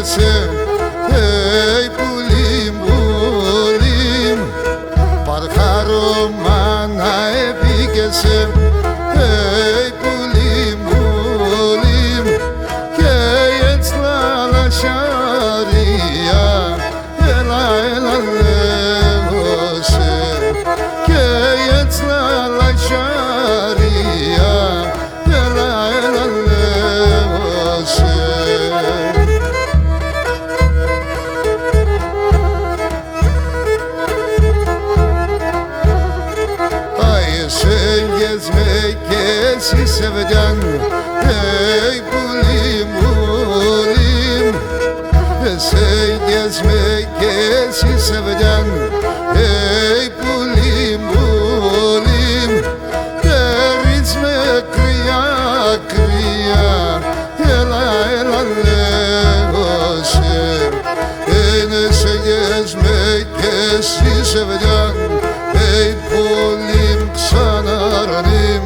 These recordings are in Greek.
πήγεσαι, πουλίμ, πουλίμ, παρχάρω μάνα πήγεσαι, πουλίμ, πουλίμ, και έτσι λαλασιάρια, έλα λέγω σε, και έτσι λαλασιάρια, έλα λέγω σε. Σέγγες με και εσύ σε βεντιάν, πουλίμ, πουλίμ. Σέγγες με και εσύ σε βεντιάν, πουλίμ, πουλίμ. Τερίτς με κρυά, κρυά, έλα λέγω σε. Σέγγες με και εσύ σε βεντιάν, πουλίμ, ξαναρανίμ,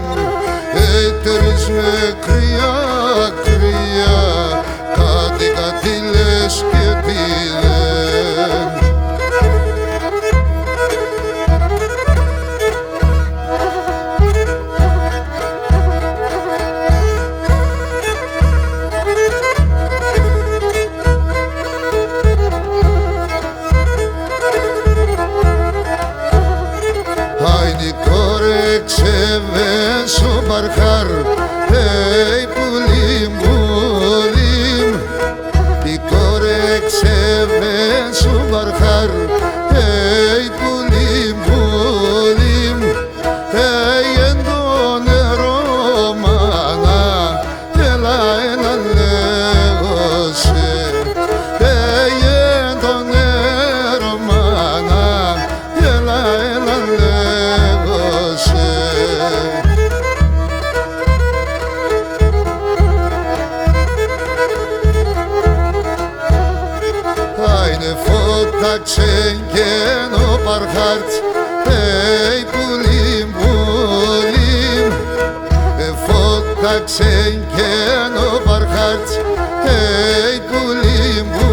τερίτς με κρυά, κρυά, κάτι λες και τι δεν. Ξεβέσω παρχάρ, πουλίμ, πουλίμ. Η κόρε ξεβέσω παρχάρ, πουλίμ, πουλίμ. Εν το νερό μάνα, έλα λέγω σε. Εν το νερό μάνα, έλα λέγω σε. Άινε φώτα ξεγγένω παρχάρτ, πουλίμ, πουλίμ. Φώτα ξεγγένω παρχάρτ, πουλίμ, πουλίμ.